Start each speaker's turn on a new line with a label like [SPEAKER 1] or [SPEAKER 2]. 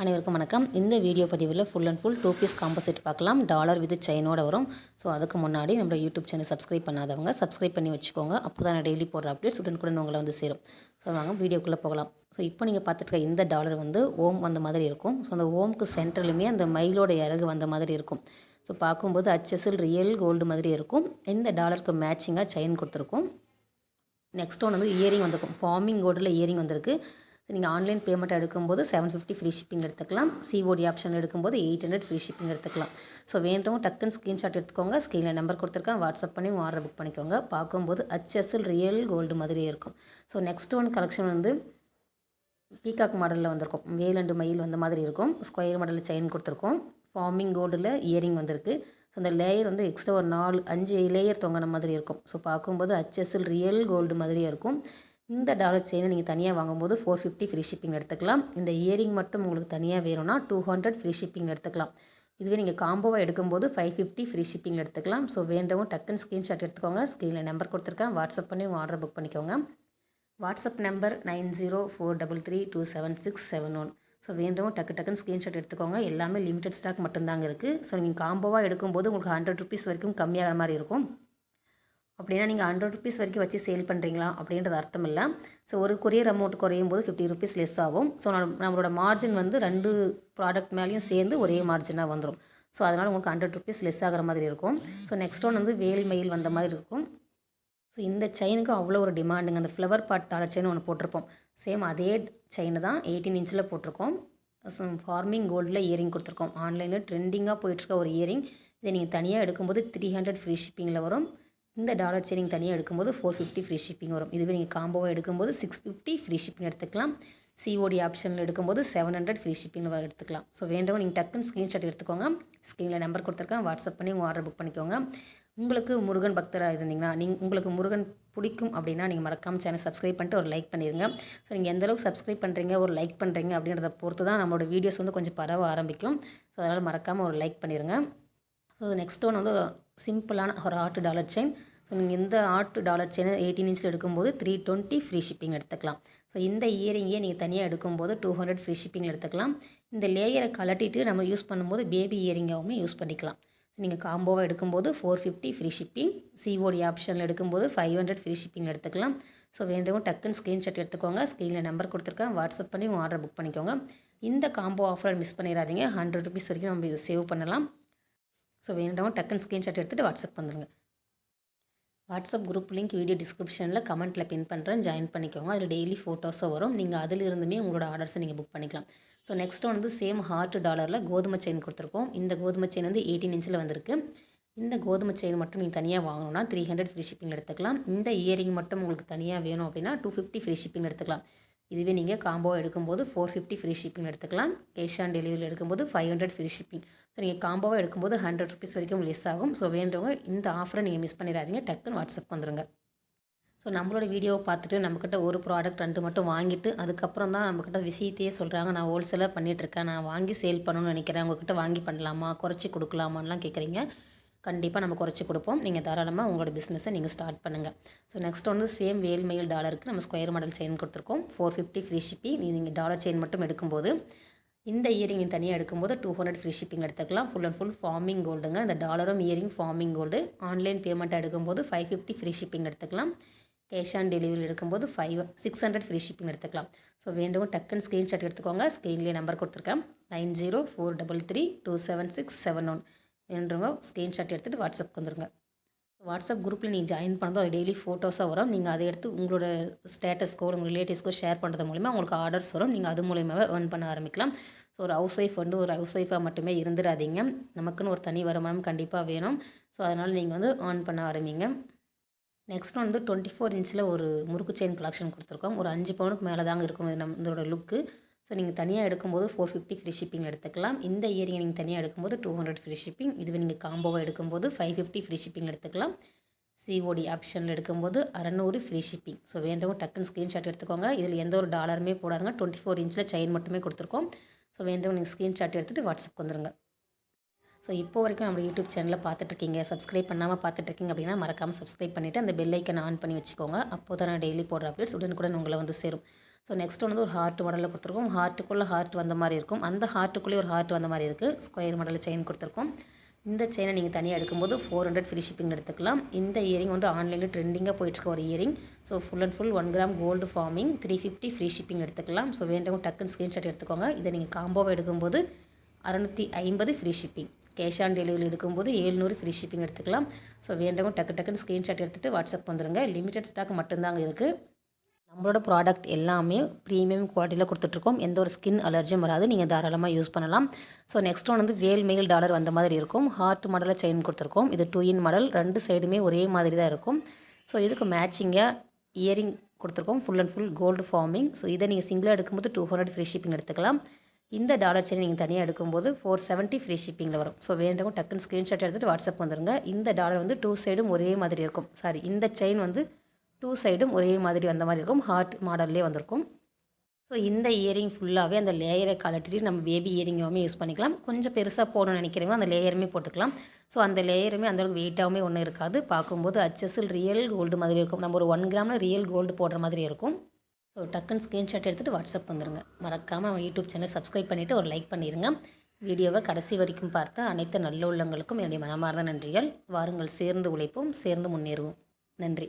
[SPEAKER 1] அனைவருக்கும் வணக்கம். இந்த வீடியோ பதிவில் full and full 2 piece combo set பார்க்கலாம். டாலர் வித் செயினோட வரும். ஸோ அதுக்கு முன்னாடி நம்ம யூடியூப் சேனல் சப்ஸ்கிரைப் பண்ணாதவங்க சப்ஸ்கிரைப் பண்ணி வச்சுக்கோங்க. அப்போ தான் நான் டெய்லி போடுற அப்டேட்ஸ் உடனுக்குடன் உங்களை வந்து சேரும். ஸோ வாங்க வீடியோக்குள்ளே போகலாம். ஸோ இப்போ நீங்கள் பார்த்துட்டு இந்த டாலர் வந்து ஓம் வந்த மாதிரி இருக்கும். ஸோ அந்த ஓம்க்கு சென்டர்லையுமே அந்த மயிலோட இறகு வந்த மாதிரி இருக்கும். ஸோ பார்க்கும்போது HSL ரியல் கோல்டு மாதிரி இருக்கும். இந்த டாலருக்கு மேட்சிங்காக செயின் கொடுத்துருக்கும். நெக்ஸ்ட் ஒன்று வந்து இயரிங் வந்திருக்கும். ஃபார்மிங் கோல்டில் இயரிங் வந்திருக்கு. நீங்கள் ஆன்லைன் பேமெண்ட் எடுக்கும்போது 750 ஃப்ரீ ஷிப்பிங் எடுத்துக்கலாம். COD ஆப்ஷன் எடுக்கும்போது 800 ஃப்ரீ ஷிப்பிங் எடுத்துக்கலாம். ஸோ வேண்டவும் டக்குன்னு ஸ்க்ரீன்ஷாட் எடுத்துக்கோங்க. ஸ்க்ரீனில் நம்பர் கொடுத்துருக்கேன், வாட்ஸ்அப் பண்ணி ஆர்டர் புக் பண்ணிக்கோங்க. பார்க்கும்போது HSL ரியல் கோல்டு மாதிரி இருக்கும். ஸோ நெக்ஸ்ட் ஒன் கலெக்ஷன் வந்து பீகாக் மாடலில் வந்திருக்கும். வேல் அண்டு மயில் வந்த மாதிரி இருக்கும். ஸ்கொயர் மாடலில் செயின் கொடுத்துருக்கோம். ஃபார்மிங் கோல்டில் இயரிங் வந்திருக்கு. ஸோ அந்த லேயர் வந்து எக்ஸ்ட்ரா ஒரு 4-5 லேயர் தொங்கின மாதிரி இருக்கும். ஸோ பார்க்கும்போது HSL ரியல் கோல்டு மாதிரியே இருக்கும். இந்த டாலர் செயினை நீங்கள் தனியாக வாங்கும்போது 450 ஃப்ரீ ஷிப்பிங் எடுத்துக்கலாம். இந்த இயரிங் மட்டும் உங்களுக்கு தனியாக வேணும்னா 200 ஃப்ரீ ஷிப்பிங் எடுத்துக்கலாம். இதுவே நீங்கள் காம்போவாக எடுக்கும்போது 550 ஃப்ரீ ஷிப்பிங் எடுத்துக்கலாம். ஸோ வேண்டவும் டக்குன்னு ஸ்க்ரீன்ஷாட் எடுத்துக்கோங்க. ஸ்க்ரீனில் நம்பர் கொடுத்துருக்கேன், வாட்ஸ்அப் பண்ணி ஆர்டர் புக் பண்ணிக்கோங்க. WhatsApp number 9043327671. ஸோ வேண்டவும் டக்குன்னு ஸ்க்ரீன்ஷாட் எடுத்துக்கோங்க. எல்லாமே லிமிடெட் ஸ்டாக் மட்டும்தாங்க இருக்குது. ஸோ நீங்கள் காம்போவாக எடுக்கும்போது உங்களுக்கு 100 ருபீஸ் வரைக்கும் கம்மியாகிற மாதிரி இருக்கும். அப்படின்னா நீங்கள் 100 ருபீஸ் வரைக்கும் வச்சு சேல் பண்ணுறீங்களா அப்படின்றது அர்த்தம் இல்லை. ஸோ ஒரு கொரியர் அமௌண்ட் குறையும் போது 50 ருபீஸ் லெஸ் ஆகும். ஸோ நம்மளோட மார்ஜின் வந்து 2 ப்ராடக்ட் மேலேயும் சேர்ந்து ஒரே மார்ஜினாக வந்துடும். ஸோ அதனால் உங்களுக்கு 100 ருபீஸ் லெஸ் ஆகிற மாதிரி இருக்கும். ஸோ நெக்ஸ்ட் ஒன் வந்து வேல் மயில் வந்த மாதிரி இருக்கும். ஸோ இந்த செயினுக்கு அவ்வளோ ஒரு டிமாண்டுங்க. அந்த ஃப்ளவர் பாட் டாலர் செயின் ஒன்று போட்டிருப்போம். சேம் அதே செயின் தான் 18 இன்ச்சில் போட்டிருக்கோம். ஃபார்மிங் கோல்டில் இயரிங் கொடுத்துருக்கோம். ஆன்லைனில் ட்ரெண்டிங்காக போயிட்டுருக்க ஒரு இயரிங். இதை நீங்கள் தனியாக எடுக்கும்போது 300 ஃப்ரீ ஷிப்பிங்கில் வரும். இந்த டாலர் செயின் தனியாக எடுக்கும்போது 450 ஃப்ரீ ஷிப்பிங் வரும். இதுவே நீங்கள் காம்போவாக எடுக்கும்போது 650 ஃப்ரீ ஷிப்பிங் எடுத்துக்கலாம். COD ஆப்ஷனில் எடுக்கும்போது 700 ஃப்ரீ ஷிப்பிங் எடுத்துக்கலாம். ஸோ வேண்டவும் நீங்கள் டக்குன்னு ஸ்க்ரீன்ஷாட் எடுத்துக்கோங்க. ஸ்க்ரீனில் நம்பர் கொடுத்துருக்கேன், வாட்ஸ்அப் பண்ணி ஆர்டர் புக் பண்ணிக்கோங்க. உங்களுக்கு முருகன் பக்தராக இருந்தீங்கன்னா உங்களுக்கு முருகன் பிடிக்கும் அப்படின்னா நீங்கள் மறக்காமல் சேனல் சப்ஸ்கிரைப் பண்ணிட்டு ஒரு லைக் பண்ணிடுங்க. ஸோ நீங்கள் எந்தளவுக்கு சப்ஸ்கிரைப் பண்ணுறீங்க, ஒரு லைக் பண்ணுறீங்க அப்படின்றத பொறுத்து தான் நம்மளோட வீடியோஸ் வந்து கொஞ்சம் பரவ ஆரம்பிக்கும். ஸோ அதனால் மறக்காமல் ஒரு லைக் பண்ணிடுங்க. ஸோ நெக்ஸ்ட் ஒன் வந்து சிம்பிளான ஒரு ஆர்ட் டாலர் செயின். ஸோ நீங்கள் இந்த ஆர்ட் டாலர் செயினை 18 இன்ச்சில் எடுக்கும்போது 320 ஃப்ரீ ஷிப்பிங் எடுத்துக்கலாம். ஸோ இந்த இயரிங்கே நீங்கள் தனியாக எடுக்கும்போது 200 ஃப்ரீ ஷிப்பிங் எடுத்துக்கலாம். இந்த லேயரை கலட்டிட்டு நம்ம யூஸ் பண்ணும்போது பேபி இயரிங்காகவுமே யூஸ் பண்ணிக்கலாம். நீங்கள் காம்போவாக எடுக்கும்போது 450 ஃப்ரீ ஷிப்பிங், COD ஆப்ஷனில் எடுக்கும்போது 500 ஃப்ரீ ஷிப்பிங் எடுத்துக்கலாம். ஸோ வேண்டவும் டக்குன்னு ஸ்க்ரீன்ஷாட் எடுத்துக்கோங்க. ஸ்க்ரீனில் நம்பர் கொடுத்துருக்கேன், வாட்ஸ்அப் பண்ணி ஆர்டர் புக் பண்ணிக்கோங்க. இந்த காம்போ ஆஃபரை மிஸ் பண்ணிடாதீங்க. 100 ருபீஸ் வரைக்கும் நம்ம இதை சேவ் பண்ணலாம். ஸோ வேண்டவும் டக்குன்னு ஸ்க்ரீன்ஷாட் எடுத்துகிட்டு வாட்ஸ்அப் பண்ணுங்க. வாட்ஸ்அப் குரூப் லிங்க் வீடியோ டிஸ்கிரிப்ஷனில் கமெண்ட்டில் பின் பண்ணுறேன், ஜாயின் பண்ணிக்கோங்க. அதில் டெய்லி ஃபோட்டோஸும் வரும். நீங்கள் அதிலிருந்துமே உங்களோட ஆர்டர்ஸை நீங்கள் புக் பண்ணிக்கலாம். ஸோ நெக்ஸ்ட் வந்து சேம் ஹார்ட் டாலரில் கோதுமை செயின் கொடுத்துருக்கோம். இந்த கோதுமை செயின் வந்து 18 இன்ச்சில் வந்திருக்கு. இந்த கோதுமை செயின் மட்டும் நீங்கள் தனியாக வாங்கணும்னா 300 ஃப்ரீ ஷிப்பிங் எடுத்துக்கலாம். இந்த இயரிங் மட்டும் உங்களுக்கு தனியாக வேணும் அப்படின்னா 250 ஃப்ரீ ஷிப்பிங் எடுத்துக்கலாம். இதுவே நீங்கள் காம்போ எடுக்கும்போது 450 ஃப்ரீ ஷிப்பிங் எடுத்துக்கலாம். கேஷ் ஆன் டெலிவரி எடுக்கும்போது 500 ஃப்ரீ ஷிப்பிங். ஸோ நீங்கள் காம்போவாக எடுக்கும்போது 100 ருபீஸ் வரைக்கும் லெஸ் ஆகும். ஸோ வேண்டவங்க இந்த ஆஃபரை நீங்கள் மிஸ் பண்ணிடாதீங்க. டக்குன்னு வாட்ஸ்அப் வந்துடுங்க. ஸோ நம்மளோட வீடியோவை பார்த்துட்டு நம்மக்கிட்ட ஒரு ப்ராடக்ட் 2 மட்டும் வாங்கிட்டு அதுக்கப்புறம் தான் நம்மக்கிட்ட விஷயத்தையே சொல்கிறாங்க, நான் ஹோல்சேலாக பண்ணிகிட்ருக்கேன், நான் வாங்கி சேல் பண்ணணும்னு நினைக்கிறேன், உங்கள்கிட்ட வாங்கி பண்ணலாமா, குறைச்சி கொடுக்கலாமான்லாம் கேட்குறீங்க. கண்டிப்பாக நம்ம குறைச்சி கொடுப்போம். நீங்கள் தாராளமாக உங்களோட பிஸ்னஸை நீங்கள் ஸ்டார்ட் பண்ணுங்கள். ஸோ நெக்ஸ்ட் வந்து சேம் வேல்மயில் டாலருக்கு நம்ம ஸ்கொயர் மாடல் செயின் கொடுத்துருக்கோம். 450 ஃப்ரீ ஷிப்பிங். நீங்கள் டாலர் செயின் மட்டும் எடுக்கும்போது இந்த இயரிங் தனியாக எடுக்கும்போது 200 ஃப்ரீ ஷிப்பிங் எடுத்துக்கலாம். ஃபுல் அண்ட் ஃபுல் ஃபார்மிங் கோல்டுங்க. இந்த டாலரும் earring forming gold. Online payment எடுக்கும்போது 550 ஃப்ரீ ஷிப்பிங் எடுத்துக்கலாம். கேஷ் ஆன் டெலிவரி எடுக்கும்போது 600 ஃப்ரீ ஷிப்பிங் எடுத்துக்கலாம். ஸோ வேண்டவும் டக்குன்னு ஸ்க்ரீன்ஷாட் எடுத்துக்கோங்க. ஸ்க்ரீன்லேயே நம்பர் கொடுத்துருக்கேன், 9043327671. வேண்டுங்க ஸ்க்ரீன்ஷாட் எடுத்துகிட்டு வாட்ஸ்அப் வந்துடுங்க. வாட்ஸ்அப் குரூப்பில் நீங்கள் ஜாயின் பண்ணதோ அது டெய்லி ஃபோட்டோஸாக வரும். நீங்கள் அதை எடுத்து உங்களோட ஸ்டேட்டஸ்க்கோ உங்கள் ரிலேட்டிவ்ஸ்க்கோ ஷேர் பண்ணுறது மூலிமா உங்களுக்கு ஆர்டர்ஸ் வரும். நீங்கள் அது மூலியமாகவே ஏர்ன் பண்ண ஆரம்பிக்கலாம். ஸோ ஒரு ஹவுஸ் ஒய்ஃப் வந்து ஒரு ஹவுஸ் ஒய்ஃபாக மட்டுமே இருந்துடாதீங்க. நமக்குன்னு ஒரு தனி வருமானம் கண்டிப்பாக வேணும். ஸோ அதனால் நீங்கள் வந்து ஏர்ன் பண்ண ஆரம்பிங்க. நெக்ஸ்ட் வந்து 24 இன்ச்சில் ஒரு முறுக்கு செயின் கலெக்ஷன் கொடுத்துருக்கோம். ஒரு 5 பவுனுக்கு மேலே தாங்க இருக்கும் இது நம்மளோட லுக்கு. ஸோ நீங்கள் தனியாக எடுக்கும்போது 450 ஃப்ரீ ஷிப்பிங் எடுத்துக்கலாம். இந்த இயரிங் நீங்கள் தனியாக எடுக்கும்போது 200 ஃப்ரீ ஷிப்பிங். இதுவே நீங்கள் காம்போவாக எடுக்கும்போது 550 ஃப்ரீ ஷிப்பிங் எடுத்துக்கலாம். COD ஆப்ஷனில் எடுக்கும்போது 600 ஃப்ரீ ஷிப்பிங். ஸோ வேண்டவும் டக்குன்னு ஸ்க்ரீன்ஷாட் எடுத்துக்கோங்க. இதில் எந்த ஒரு டாலருமே போடாதுங்க. 24 இன்ச்சில் செயின் மட்டுமே கொடுத்துருக்கோம். ஸோ வேண்டவும் நீங்கள் ஸ்க்ரீன்ஷாட் எடுத்துகிட்டு வாட்ஸ்அப் வந்துடுங்க. ஸோ இப்போ வரைக்கும் நம்ம யூடியூப் சேனலில் பார்த்துட்ருக்கீங்க, சப்ஸ்கிரைப் பண்ணாமல் பார்த்துட்ருக்கீங்க அப்படின்னா மறக்காமல் சப்ஸ்கிரைப் பண்ணிவிட்டு அந்த பெல் ஐக்கன் ஆன் பண்ணி வச்சுக்கோங்க. அப்போ தான் நான் டெய்லி போடுற அப்டேட்ஸ் உடனுக்குடன் உங்களை வந்து சேரும். ஸோ நெக்ஸ்ட் வந்து ஒரு ஹார்ட் மாடலில் கொடுத்துருக்கோம். ஹார்ட்டுக்குள்ளே ஹார்ட் வந்த மாதிரி இருக்கும். அந்த ஹார்ட்டுக்குள்ளேயே ஒரு ஹார்ட் வந்த மாதிரி இருக்குது. ஸ்கொயர் மாடலில் செயின் கொடுத்துருக்கோம். இந்த செயினை நீங்கள் தனியாக எடுக்கும்போது 400 ஃப்ரீ ஷிப்பிங் எடுத்துக்கலாம். இந்த இயரிங் வந்து ஆன்லைனில் ட்ரெண்டிங்காக போயிட்டுருக்க ஒரு earring. So full and full 1 gram gold forming 350 free shipping எடுத்துக்கலாம். ஸோ வேண்டவங்க டக்குன்னு ஸ்க்ரீன்ஷாட் எடுத்துக்கோங்க. இதை நீங்கள் காம்போவை எடுக்கும்போது 650 free shipping. Cash on delivery எடுக்கும்போது 700 ஃப்ரீ ஷிப்பிங் எடுத்துக்கலாம். ஸோ வேண்டவங்க டக்குன்னு ஸ்க்ரீன்ஷாட் எடுத்துகிட்டு வாட்ஸ்அப் வந்துடுங்க. லிமிடெட் ஸ்டாக் மட்டும்தாங்க இருக்குது. நம்மளோட ப்ராடக்ட் எல்லாமே ப்ரீமியம் குவாலிட்டியில் கொடுத்துட்ருக்கோம். எந்த ஒரு ஸ்கின் அலர்ஜியும் வராது. நீங்கள் தாராளமாக யூஸ் பண்ணலாம். ஸோ நெக்ஸ்ட் ஒன் வந்து வேல் மெயில் டாலர் வந்த மாதிரி இருக்கும். ஹார்ட் மாடலில் செயின் கொடுத்துருக்கோம். இது 2 in மாடல். 2 சைடுமே ஒரே மாதிரி தான் இருக்கும். ஸோ இதுக்கு மேட்சிங்காக இயரிங் கொடுத்துருக்கோம். Full and full gold forming. So இதை நீங்கள் சிங்கிளாக எடுக்கும்போது 200 ஃப்ரீ ஷிப்பிங் எடுத்துக்கலாம். இந்த டாலர் செயின் நீங்கள் தனியாக எடுக்கும்போது 470 ஃப்ரீ ஷிப்பிங்கில் வரும். ஸோ வேண்டவங்க டக்குன்னு ஸ்க்ரீன்ஷாட் எடுத்துகிட்டு வாட்ஸ்அப் வந்துடுங்க. இந்த டாலர் வந்து 2 சைடும் ஒரே மாதிரி இருக்கும். இந்த செயின் வந்து 2 சைடும் ஒரே மாதிரி வந்த மாதிரி இருக்கும். ஹார்ட் மாடல்லே வந்திருக்கும். ஸோ இந்த இயரிங் ஃபுல்லாகவே அந்த லேயரை கலட்டிட்டு நம்ம பேபி இயரிங்காகவுமே யூஸ் பண்ணிக்கலாம். கொஞ்சம் பெருசாக போடணும்னு நினைக்கிறவங்க அந்த லேயருமே போட்டுக்கலாம். ஸோ அந்த லேயருமே அந்தளவுக்கு வெயிட்டாகவுமே ஒன்றும் இருக்காது. பார்க்கும்போது HSL ரியல் கோல்டு மாதிரி இருக்கும். நம்ம ஒரு 1 கிராமில் ரியல் கோல்டு போடுற மாதிரி இருக்கும். ஸோ டக்குன்னு ஸ்க்ரீன்ஷாட் எடுத்துகிட்டு வாட்ஸ்அப் வந்துடுங்க. மறக்காமல் நம்ம யூடியூப் சேனல் சப்ஸ்கிரைப் பண்ணிவிட்டு ஒரு லைக் பண்ணிடுங்க. வீடியோவை கடைசி வரைக்கும் பார்த்த அனைத்து நல்ல உள்ளங்களுக்கும் என்னுடைய மனமார்ந்த நன்றிகள். வாருங்கள் சேர்ந்து உழைப்போம், சேர்ந்து முன்னேறுவோம். நன்றி.